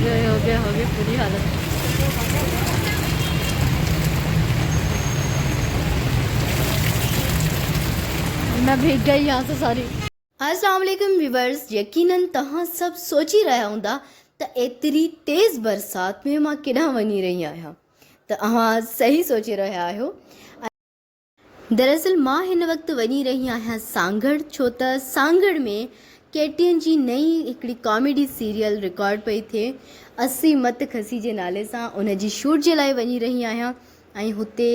हो गए पूरी हालत। मैं भीग गई यहाँ से सारी। अस्सलाम वालेकुम व्यूवर्स, यकीनन तव्हां सब सोची रहा हूंदा त एतिरी तेज़ बरसात में मां केॾांहुं वञी रही आहियां। त अव्हां सही सोचे रहिया आहियो। दरअसल मां हिन वक़्तु वञी रही आहियां सांगड़, छो त सांगड़ में केटीएन जी नई हिकिड़ी कॉमेडी सीरियल रिकॉर्ड पई थिए, असी मत खसी जे नाले सां। उन जी शूट जे लाइ वञी रही आहियां ऐं हुते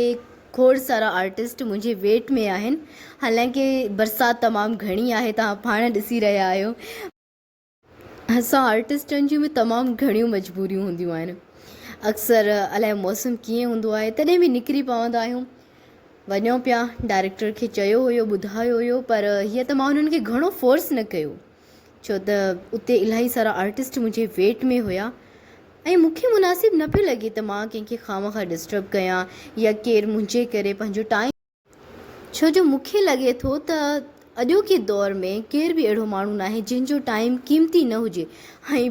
खोड़ सारा आर्टिस्ट मुंहिंजे वेट में आहिनि। हालांकि बरसाति तमामु घणी आहे, तव्हां पाण ॾिसी रहिया आहियो। असां आर्टिस्टनि जूं बि तमामु घणियूं मजबूरियूं हूंदियूं आहिनि। अक्सर अलाए मौसम कीअं हूंदो आहे, तॾहिं बि निकिरी पवंदा आहियूं, वञूं पिया। डायरेक्टर खे चयो हुयो, ॿुधायो हुयो, पर हीअं त मां हुननि खे घणो फोर्स न कयो, छो त उते इलाही सारा आर्टिस्ट मुंहिंजे वेट में हुया ऐं मूंखे मुनासिबु न पियो लॻे त मां कंहिंखे खामखा डिस्टर्ब कयां या केरु मुंहिंजे करे पंहिंजो टाइम, छो जो मूंखे लॻे थो त अॼोके दौर में केर बि अहिड़ो माण्हू न आहे जंहिंजो टाइम क़ीमती न हुजे। ऐं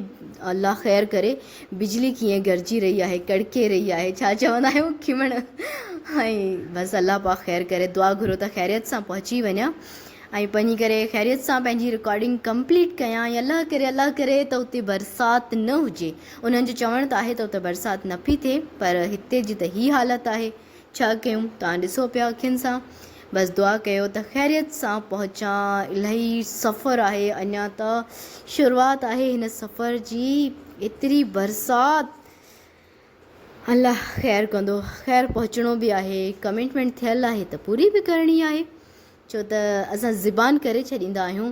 अल्लाह ख़ैर करे, बिजली कीअं गरजी रही आहे, कड़के रही आहे, छा चवंदा आहियूं, खिमण। ऐं बसि अल्लाह पाक ख़ैर करे, दुआ घुरो त ख़ैरियत सां पहुची वञा ऐं वञी करे ख़ैरियत सां पंहिंजी रिकॉर्डिंग कंप्लीट कयां। ऐं अल्लाह करे त उते बरसाति न हुजे। उन्हनि जो चवणु त आहे त उते बरसाति न पई थिए, पर हिते जी त हीअ हालत आहे, छा कयूं, तव्हां ॾिसो पिया अखियुनि सां। बसि दुआ कयो त ख़ैरियत सां पहुचां। इलाही सफ़र आहे, अञा त शुरूआति आहे हिन सफ़र जी। एतिरी बरसाति, अल्लाह ख़ैर कंदो। ख़ैर पहुचणो बि आहे, कमिटमेंट थियल आहे त पूरी बि करणी आहे, छो त असां ज़िबान करे छॾींदा आहियूं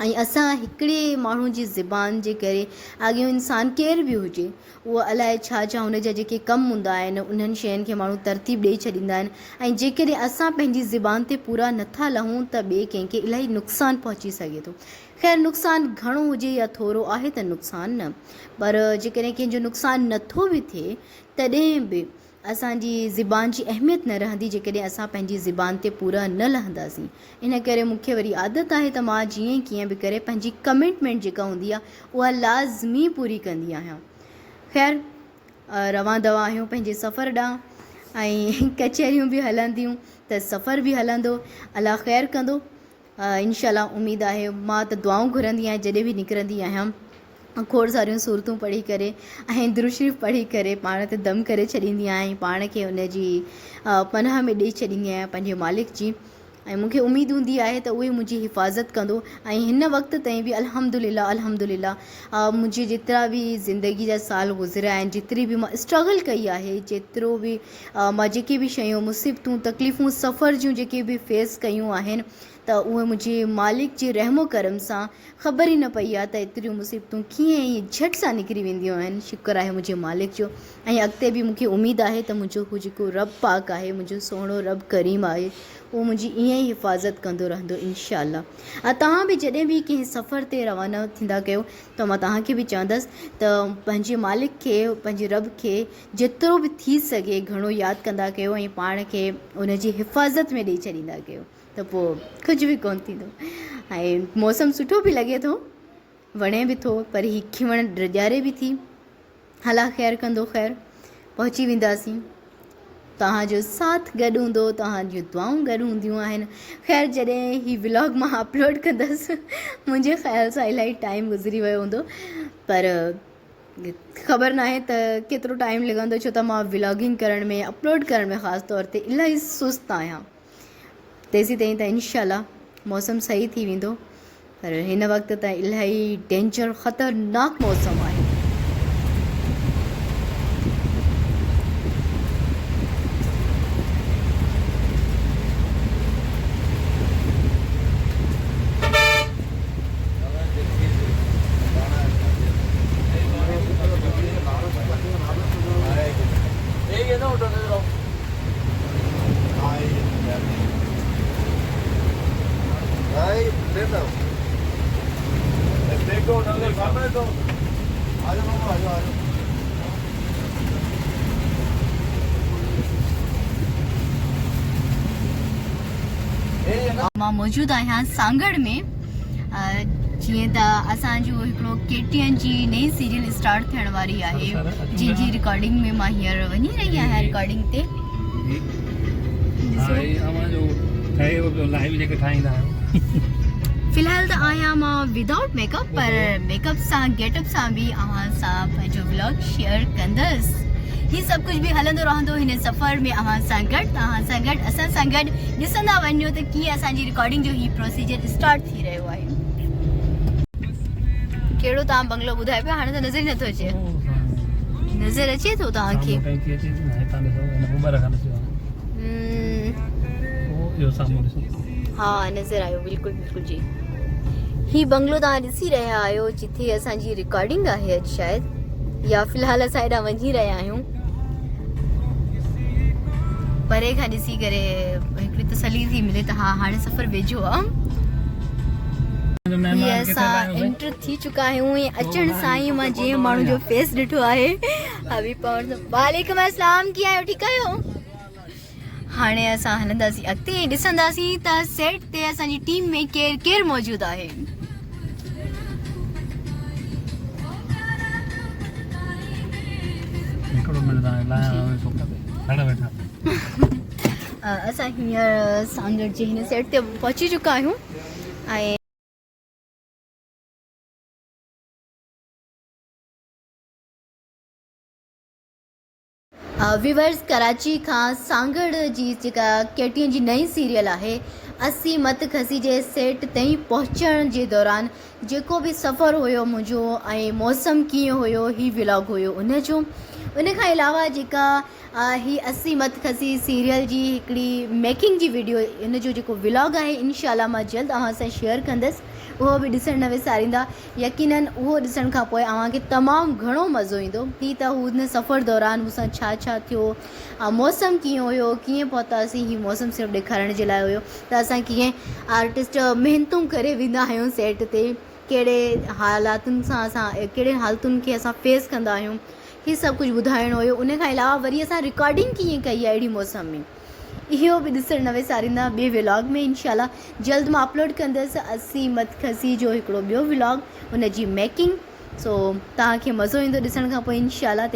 ऐं असां हिकिड़े माण्हू जी ज़िबान जे करे अॻियो इंसानु केर बि हुजे, उहो अलाए छा छा हुन जा जेके कमु हूंदा आहिनि उन्हनि शयुनि खे माण्हू तरतीब ॾेई छॾींदा आहिनि। ऐं जेकॾहिं असां पंहिंजी ज़िबान ते पूरा नथा लहूं त ॿिए कंहिंखे इलाही नुक़सानु पहुची सघे थो। ख़ैर नुक़सानु घणो हुजे या थोरो आहे त नुक़सानु न, पर जेकॾहिं कंहिंजो नुक़सानु नथो बि थिए तॾहिं बि असांजी ज़िबान जी अहमियत न रहंदी जेकॾहिं असां पंहिंजी ज़िबान ते पूरा न लहंदासीं। इन करे मूंखे वरी आदत आहे त मां जीअं कीअं बि करे पंहिंजी कमिटमेंट जेका हूंदी आहे उहा लाज़मी पूरी कंदी आहियां। ख़ैर रवां दवा आहियूं पंहिंजे सफ़र ॾांहुं ऐं कचहरियूं बि हलंदियूं त सफ़र बि हलंदो, अल्लाह ख़ैर कंदो। इंशाल्लाह उमेदु आहे। मां त दुआऊं घुरंदी आहियां जॾहिं बि निकिरंदी आहियां, खोड़ सारियूं सूरतूं पढ़ी करे ऐं दुरूद शरीफ़ पढ़ी करे पाण ते दम करे छॾींदी आहियां, पाण खे उन जी पनाह में ॾेई छॾींदी आहियां पंहिंजे मालिक जी। ऐं मूंखे उमेदु हूंदी आहे त उहे मुंहिंजी हिफ़ाज़त कंदो। ऐं हिन वक़्त ताईं बि अल्हम्दुलिल्लाह अल्हम्दुलिल्लाह मुंहिंजी जेतिरा बि ज़िंदगी जा साल गुज़रिया आहिनि, जेतिरी बि मां स्ट्रगल कई आहे, जेतिरो बि मां जेके बि शयूं मुसीबतूं तकलीफ़ूं सफ़र जूं जेके बि फेस कयूं आहिनि, त उहे मुंहिंजे मालिक जे रहमो करम सां ख़बर ई न पई आहे त एतिरियूं मुसीबतूं कीअं ई झटि सां निकिरी वेंदियूं आहिनि। शुक्र आहे मुंहिंजे मालिक जो। ऐं अॻिते बि मूंखे उमेदु आहे त मुंहिंजो हू जेको रब पाक आहे, मुंहिंजो सुहिणो रब करीम आहे, उहो मुंहिंजी ईअं ई हिफ़ाज़त कंदो रहंदो इंशाअल्लाह। तव्हां बि जॾहिं बि कंहिं सफ़र ते रवाना थींदा कयो त मां तव्हांखे बि चवंदसि त पंहिंजे मालिक खे, पंहिंजे रब खे जेतिरो बि थी सघे घणो यादि कंदा कयो ऐं पाण खे उन जी हिफ़ाज़त में ॾेई छॾींदा कयो, त पोइ कुझु बि कोन्ह थींदो। ऐं मौसम सुठो बि लॻे थो, वणे बि थो, पर हीअ खिमण ड्रॼारे बि थी। अल्लाह ख़ैर कंदो। ख़ैर पहुची वेंदासीं। तव्हांजो साथ गॾु हूंदो, तव्हांजूं दुआऊं गॾु हूंदियूं आहिनि। ख़ैर जॾहिं हीअ व्लॉग मां अपलोड कंदसि, मुंहिंजे ख़्याल सां इलाही टाइम गुज़री वियो हूंदो, पर ख़बर न आहे त केतिरो टाइम लॻंदो, छो त मां व्लॉगिंग करण में, अपलोड करण में ख़ासि तौर ते इलाही सुस्तु आहियां। तेसीं ताईं त इंशाअल्लाह मौसम सही थी वेंदो, पर हिन वक़्तु त इलाही डेंजर ख़तरनाक मौसम आहे। मां मौजूदु आहियां सांगड़ में। जीअं त असांजो हिकिड़ो KTN जी नई सीरियल स्टार्ट थियण वारी आहे जंहिंजी रिकॉर्डिंग में मां हींअर वञी रही आहियां रिकॉर्डिंग ते फ़िलहाल त आहियां मां विदाउट मेकअप पर मेकअप सां गेटअप सां बि अव्हां सां पंहिंजो व्लॉग शेयर कंदसि ही सभु कुझु बि हलंदो रहंदो हिन सफ़र में अव्हां सां गॾु तव्हां सां गॾु असां सां गॾु ॾिसंदा वञो त कीअं असांजी रिकॉर्डिंग जो ही प्रोसीजर स्टार्ट थी रहियो आहे कहिड़ो तव्हां बंगलो ॿुधाए पिया हाणे त नज़र ई नथो अचे नज़र अचे थो तव्हांखे हाँ नज़र आयो बिल्कुलु बिल्कुलु जी ही बंगलो तव्हां ॾिसी रहिया आहियो जिथे असांजी रिकॉर्डिंग आहे अॼु शायदि या फ़िलहाल असां हेॾां वञी रहिया आहियूं परे खां ॾिसी करे हिकिड़ी तसली थी मिले त हा हाणे सफ़र वेझो आहे असां एंटर थी चुका आहियूं ऐं अचण सां ई मां जंहिं माण्हू जो फेस ॾिठो आहे हबीब पवन वालेकुम अस्सलाम कीअं आहियो ठीकु आहियो हाणे असां हलंदासीं अॻिते ऐं ॾिसंदासीं त सेट ते असांजी टीम में केरु केरु मौजूदु आहे असां हींअर सांगड़ जे हिन सेट ते पहुची चुका आहियूं ऐं व्यूवर्स कराची खां सांगड़ जी जेका KTN जी नई सीरियल आहे असी मत खसी जे सेट ताईं पहुचण जे दौरान जेको बि सफ़र हुयो मुंहिंजो ऐं मौसम कीअं हुयो ही व्लॉग हुयो उनजो उन खां अलावा जेका ही असी मत खसी सीरियल जी हिकिड़ी मेकिंग जी वीडियो इन जो जेको व्लॉग आहे इंशाल्लाह मां जल्द अव्हां सां शेयर कंदसि उहो बि ॾिसणु न विसारींदा यकीनन उहो ॾिसण खां पोइ अव्हांखे तमामु घणो मज़ो ईंदो ही त हुन सफ़र दौरान मूंसां छा छा थियो मौसम कीअं हुयो कीअं पहुतासीं ही मौसम सिर्फ़ु ॾेखारण जे लाइ हुयो त असां कीअं आर्टिस्ट महिनतूं करे वेंदा आहियूं सेट ते कहिड़े हालातुनि सां असां कहिड़े हालतुनि खे असां फेस कंदा आहियूं ही सभु कुझु ॿुधाइणो हुयो उन खां अलावा वरी असां रिकॉर्डिंग कीअं कई आहे अहिड़ी मौसम में इहो बि ॾिसणु न विसारींदा ॿिए व्लॉग में इंशाल्लाह जल्द मां अपलोड कंदसि असी मत खसी जो हिकिड़ो ॿियो व्लॉग उन जी मेकिंग सो तव्हांखे मज़ो ईंदो ॾिसण खां पोइ इंशाल्लाह